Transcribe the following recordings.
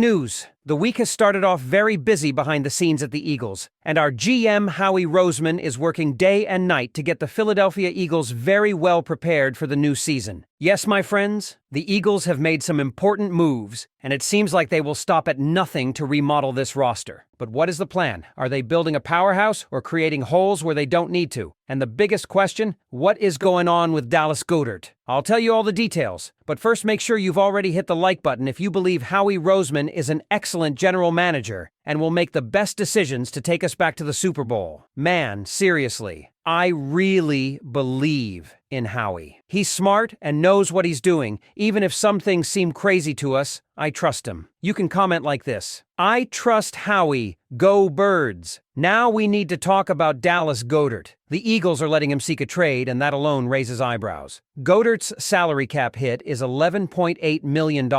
News. The week has started off very busy behind the scenes at the Eagles, and our GM Howie Roseman is working day and night to get the Philadelphia Eagles very well prepared for the new season. Yes, my friends, the Eagles have made some important moves, and it seems like they will stop at nothing to remodel this roster. But what is the plan? Are they building a powerhouse or creating holes where they don't need to? And the biggest question, what is going on with Dallas Goedert? I'll tell you all the details, but first make sure you've already hit the like button if you believe Howie Roseman is an excellent general manager and will make the best decisions to take us back to the Super Bowl. Man, seriously, I really believe in Howie. He's smart and knows what he's doing. Even if some things seem crazy to us, I trust him. You can comment like this: I trust Howie. Go Birds. Now we need to talk about Dallas Goedert. The Eagles are letting him seek a trade, and that alone raises eyebrows. Goedert's salary cap hit is $11.8 million,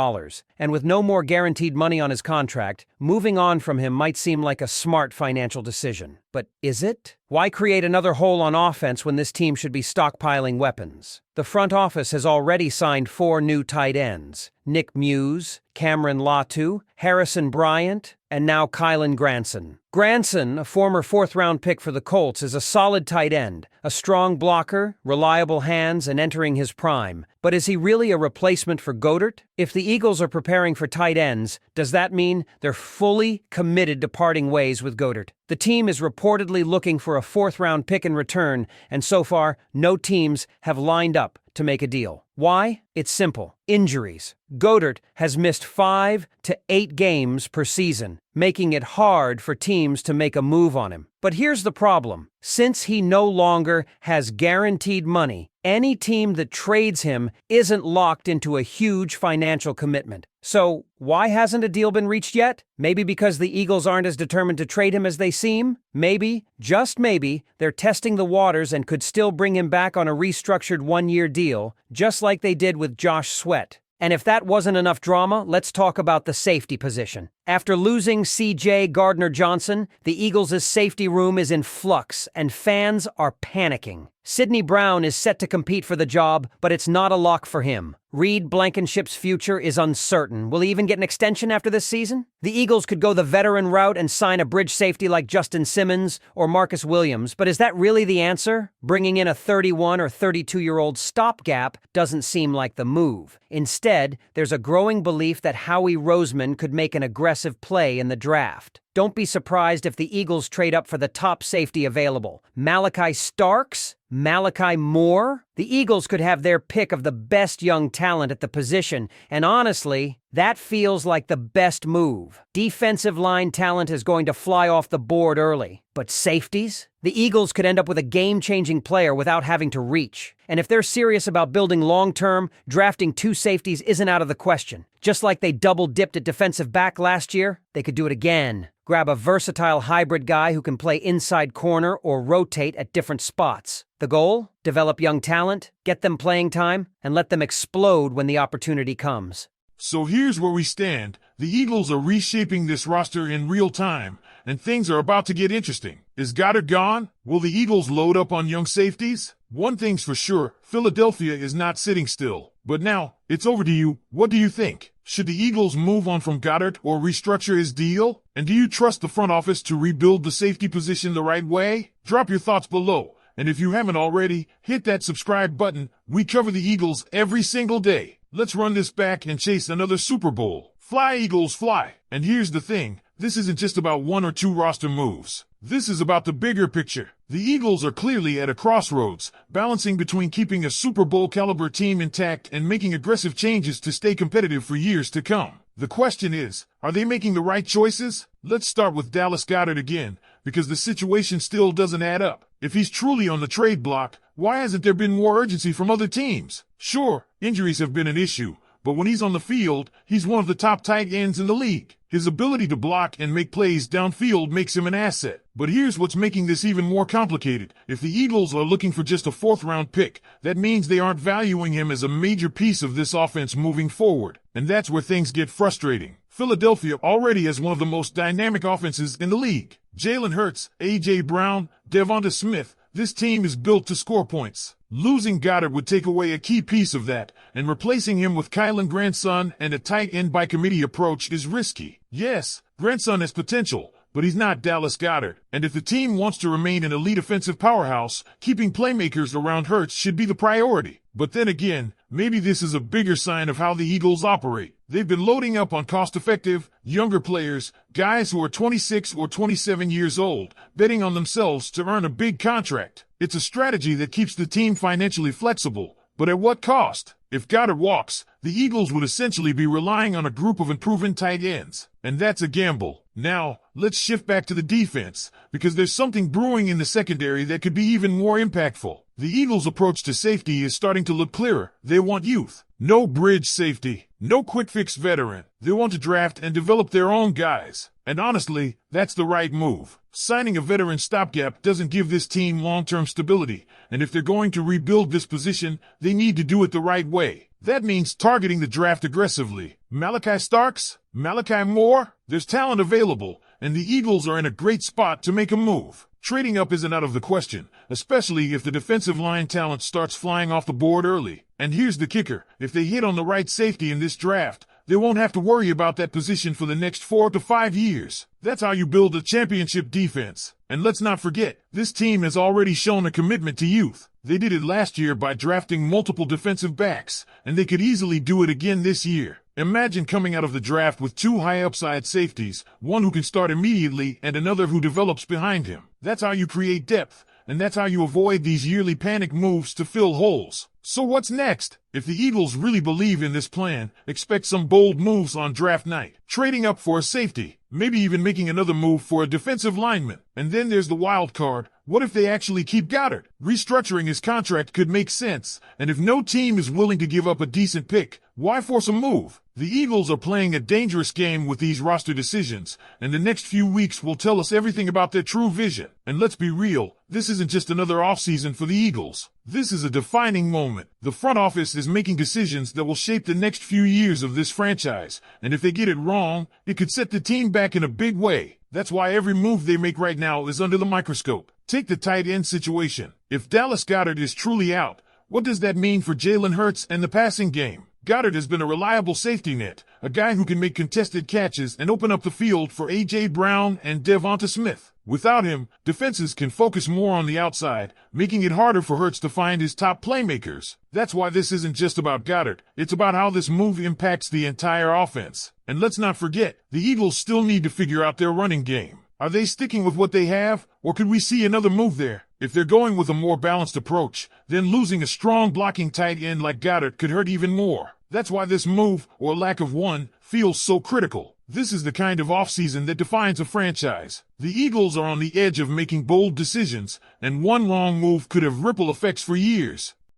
and with no more guaranteed money on his contract, moving on from him might seem like a smart financial decision. But is it? Why create another hole on offense when this team should be stockpiling weapons? The front office has already signed 4 new tight ends: Nick Muse, Cameron Latu, Harrison Bryant, and now Kylan Granson. Granson, a former 4th-round pick for the Colts, is a solid tight end, a strong blocker, reliable hands, and entering his prime. But is he really a replacement for Goedert? If the Eagles are preparing for tight ends, does that mean they're fully committed to parting ways with Goedert? The team is reportedly looking for a 4th-round pick in return, and so far, no teams have lined up to make a deal. Why? It's simple. Injuries. Goedert has missed 5 to 8 games per season, making it hard for teams to make a move on him. But here's the problem. Since he no longer has guaranteed money, any team that trades him isn't locked into a huge financial commitment. So, why hasn't a deal been reached yet? Maybe because the Eagles aren't as determined to trade him as they seem? Maybe, just maybe, they're testing the waters and could still bring him back on a restructured 1-year deal, just like they did with Josh Sweat. And if that wasn't enough drama, let's talk about the safety position. After losing C.J. Gardner-Johnson, the Eagles' safety room is in flux, and fans are panicking. Sidney Brown is set to compete for the job, but it's not a lock for him. Reed Blankenship's future is uncertain. Will he even get an extension after this season? The Eagles could go the veteran route and sign a bridge safety like Justin Simmons or Marcus Williams, but is that really the answer? Bringing in a 31 or 32-year-old stopgap doesn't seem like the move. Instead, there's a growing belief that Howie Roseman could make an aggressive play in the draft. Don't be surprised if the Eagles trade up for the top safety available. Malachi Starks? Malachi Moore? The Eagles could have their pick of the best young talent at the position, and honestly, that feels like the best move. Defensive line talent is going to fly off the board early. But safeties? The Eagles could end up with a game-changing player without having to reach. And if they're serious about building long-term, drafting 2 safeties isn't out of the question. Just like they double-dipped at defensive back last year, they could do it again. Grab a versatile hybrid guy who can play inside corner or rotate at different spots. The goal? Develop young talent, get them playing time, and let them explode when the opportunity comes. So here's where we stand. The Eagles are reshaping this roster in real time, and things are about to get interesting. Is Goedert gone? Will the Eagles load up on young safeties? One thing's for sure, Philadelphia is not sitting still. But now, it's over to you. What do you think? Should the Eagles move on from Goedert or restructure his deal? And do you trust the front office to rebuild the safety position the right way? Drop your thoughts below. And if you haven't already, hit that subscribe button. We cover the Eagles every single day. Let's run this back and chase another Super Bowl. Fly, Eagles, fly. And here's the thing. This isn't just about 1 or 2 roster moves. This is about the bigger picture. The Eagles are clearly at a crossroads, balancing between keeping a Super Bowl caliber team intact and making aggressive changes to stay competitive for years to come. The question is, are they making the right choices? Let's start with Dallas Goedert again, because the situation still doesn't add up. If he's truly on the trade block, why hasn't there been more urgency from other teams? Sure, injuries have been an issue, but when he's on the field, he's one of the top tight ends in the league. His ability to block and make plays downfield makes him an asset. But here's what's making this even more complicated. If the Eagles are looking for just a 4th-round pick, that means they aren't valuing him as a major piece of this offense moving forward. And that's where things get frustrating. Philadelphia already has one of the most dynamic offenses in the league. Jalen Hurts, A.J. Brown, DeVonta Smith, This team is built to score points. Losing Goedert would take away a key piece of that, and replacing him with Kylan Grandson and a tight end by committee approach is risky. Yes, Grandson has potential, but he's not Dallas Goedert. And if the team wants to remain an elite offensive powerhouse, keeping playmakers around Hurts should be the priority. But then again, maybe this is a bigger sign of how the Eagles operate. They've been loading up on cost-effective, younger players, guys who are 26 or 27 years old, betting on themselves to earn a big contract. It's a strategy that keeps the team financially flexible, but at what cost? If Goedert walks, the Eagles would essentially be relying on a group of improving tight ends, and that's a gamble. Now, let's shift back to the defense, because there's something brewing in the secondary that could be even more impactful. The Eagles' approach to safety is starting to look clearer. They want youth. No bridge safety. No quick-fix veteran. They want to draft and develop their own guys. And honestly, that's the right move. Signing a veteran stopgap doesn't give this team long-term stability, and if they're going to rebuild this position, they need to do it the right way. That means targeting the draft aggressively. Malachi Starks? Malachi Moore? There's talent available, and the Eagles are in a great spot to make a move. Trading up isn't out of the question, especially if the defensive line talent starts flying off the board early. And here's the kicker. If they hit on the right safety in this draft, they won't have to worry about that position for the next 4 to 5 years. That's how you build a championship defense. And let's not forget, this team has already shown a commitment to youth. They did it last year by drafting multiple defensive backs, and they could easily do it again this year. Imagine coming out of the draft with 2 high-upside safeties, one who can start immediately and another who develops behind him. That's how you create depth, and that's how you avoid these yearly panic moves to fill holes. So what's next? If the Eagles really believe in this plan, expect some bold moves on draft night. Trading up for a safety, maybe even making another move for a defensive lineman. And then there's the wild card. What if they actually keep Goedert? Restructuring his contract could make sense, and if no team is willing to give up a decent pick, why force a move? The Eagles are playing a dangerous game with these roster decisions, and the next few weeks will tell us everything about their true vision. And let's be real, this isn't just another offseason for the Eagles. This is a defining moment. The front office is making decisions that will shape the next few years of this franchise, and if they get it wrong, it could set the team back in a big way. That's why every move they make right now is under the microscope. Take the tight end situation. If Dallas Goedert is truly out, what does that mean for Jalen Hurts and the passing game? Goedert has been a reliable safety net, a guy who can make contested catches and open up the field for A.J. Brown and DeVonta Smith. Without him, defenses can focus more on the outside, making it harder for Hurts to find his top playmakers. That's why this isn't just about Goedert. It's about how this move impacts the entire offense. And let's not forget, the Eagles still need to figure out their running game. Are they sticking with what they have, or could we see another move there? If they're going with a more balanced approach, then losing a strong blocking tight end like Goedert could hurt even more. That's why this move, or lack of one, feels so critical. This is the kind of offseason that defines a franchise. The Eagles are on the edge of making bold decisions, and one wrong move could have ripple effects for years.